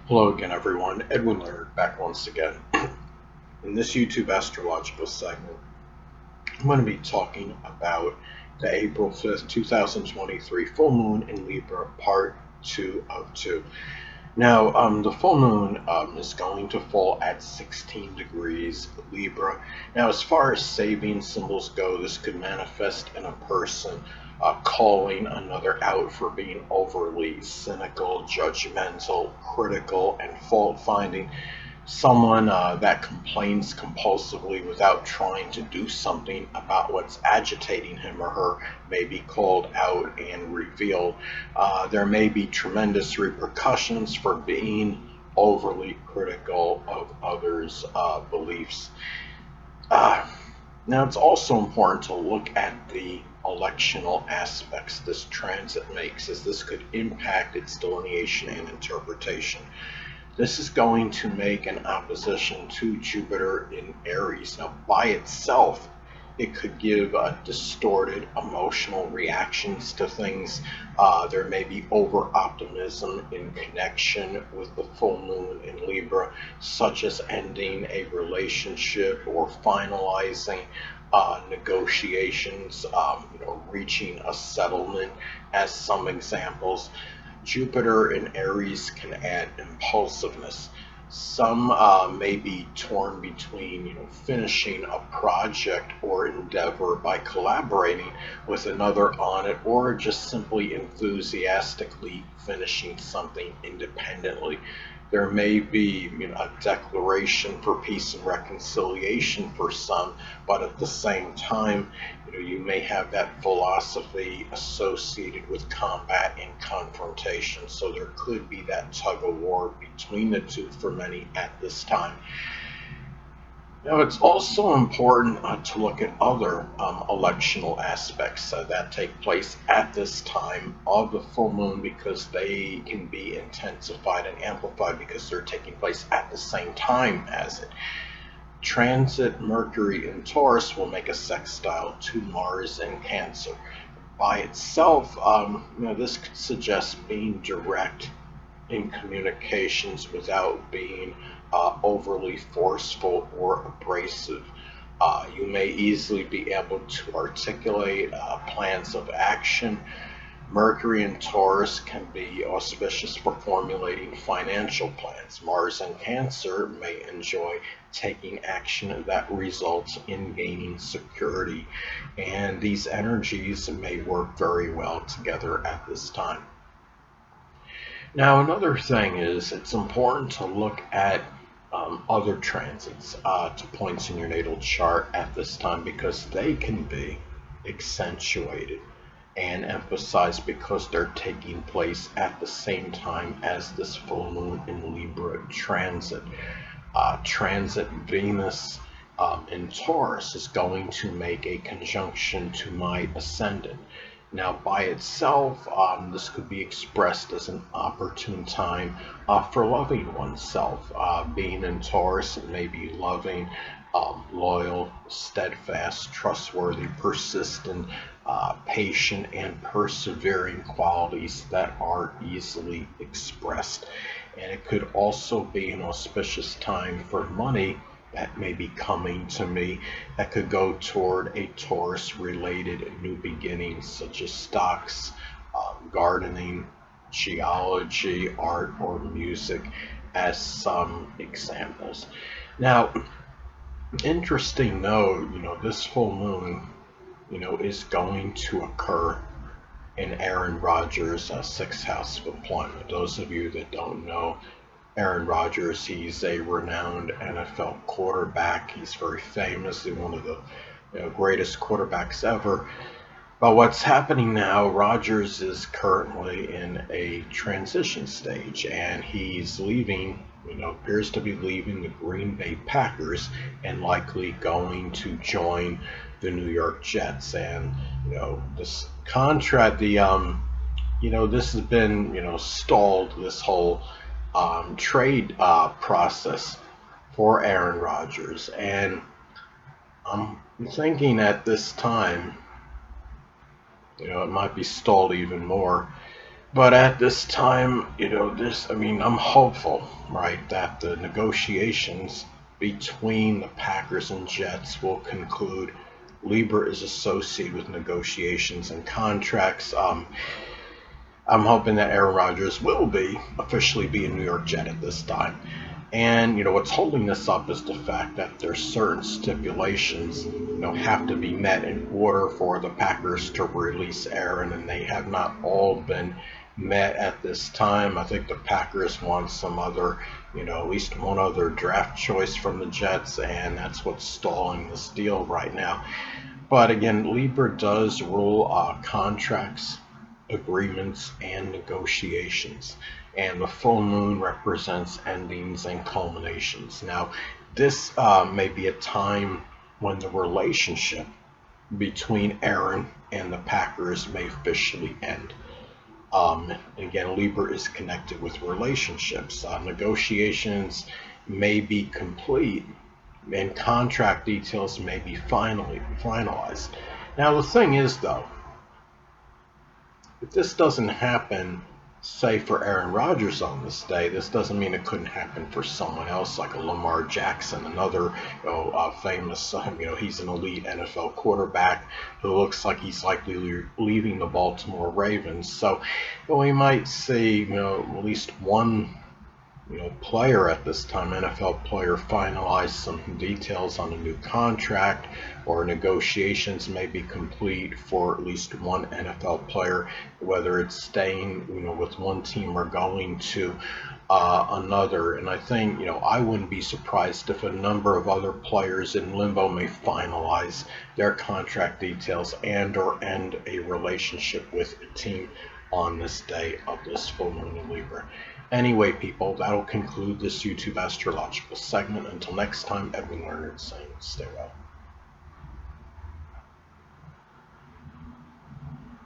Hello again, everyone. Edwin Learnard back once again. In this YouTube astrological segment, I'm going to be talking about the April 5th, 2023 full moon in Libra, part 2 of 2. Now, the full moon is going to fall at 16 degrees Libra. Now, as far as saving symbols go, this could manifest in a person calling another out for being overly cynical, judgmental, critical, and fault finding. Someone that complains compulsively without trying to do something about what's agitating him or her may be called out and revealed. There may be tremendous repercussions for being overly critical of others' beliefs. Uh, Now, it's also important to look at the electional aspects this transit makes, as this could impact its delineation and interpretation. This is going to make an opposition to Jupiter in Aries. Now, by itself, it could give distorted emotional reactions to things. There may be over optimism in connection with the full moon in Libra, such as ending a relationship or finalizing negotiations, reaching a settlement, as some examples. Jupiter in Aries can add impulsiveness. Some may be torn between, finishing a project or endeavor by collaborating with another on it, or just simply enthusiastically finishing something independently. There may be, a declaration for peace and reconciliation for some, but at the same time, you may have that philosophy associated with combat and confrontation. So there could be that tug of war between the two for many at this time. Now, it's also important to look at other electional aspects that take place at this time of the full moon, because they can be intensified and amplified because they're taking place at the same time as it. Transit Mercury in Taurus will make a sextile to Mars in Cancer. By itself, this could suggest being direct in communications without being overly forceful or abrasive. You may easily be able to articulate plans of action. Mercury in Taurus can be auspicious for formulating financial plans. Mars in Cancer may enjoy taking action that results in gaining security. And these energies may work very well together at this time. Now, another thing is it's important to look at other transits to points in your natal chart at this time, because they can be accentuated and emphasized because they're taking place at the same time as this full moon in Libra transit. Transit Venus in Taurus is going to make a conjunction to my ascendant. Now, by itself, this could be expressed as an opportune time for loving oneself. Being in Taurus, it may be loving, loyal, steadfast, trustworthy, persistent, patient, and persevering qualities that are easily expressed. And it could also be an auspicious time for money that may be coming to me that could go toward a Taurus related new beginnings, such as stocks, gardening, geology, art, or music, as some examples. Now, interesting note, this full moon, is going to occur in Aaron Rodgers' sixth house of employment. Those of you that don't know, Aaron Rodgers, he's a renowned NFL quarterback. He's very famous. He's one of the greatest quarterbacks ever. But what's happening now, Rodgers is currently in a transition stage, and he's leaving, appears to be leaving the Green Bay Packers and likely going to join the New York Jets. And, this contract, this has been, stalled, this whole trade process for Aaron Rodgers. And I'm thinking at this time, it might be stalled even more But at this time, I'm hopeful, right, that the negotiations between the Packers and Jets will conclude. Libra is associated with negotiations and contracts. I'm hoping that Aaron Rodgers will be officially be a New York Jet at this time. And what's holding this up is the fact that there's certain stipulations have to be met in order for the Packers to release Aaron, and they have not all been met at this time. I think the Packers want some other, at least one other draft choice from the Jets, and that's what's stalling this deal right now. But again, Libra does rule contracts, agreements, and negotiations. And the full moon represents endings and culminations. Now, this may be a time when the relationship between Aaron and the Packers may officially end. Again, Libra is connected with relationships. Negotiations may be complete, and contract details may be finalized. Now, the thing is, though, if this doesn't happen, say for Aaron Rodgers on this day, this doesn't mean it couldn't happen for someone else like a Lamar Jackson, another famous, he's an elite NFL quarterback who looks like he's likely leaving the Baltimore Ravens. So we might see, at least one player at this time, NFL player, finalize some details on a new contract, or negotiations may be complete for at least one NFL player, whether it's staying, with one team or going to another. And I think, I wouldn't be surprised if a number of other players in limbo may finalize their contract details and or end a relationship with a team on this day of this full moon in Libra. Anyway, people, that'll conclude this YouTube astrological segment. Until next time, Edwin Learnard saying stay well.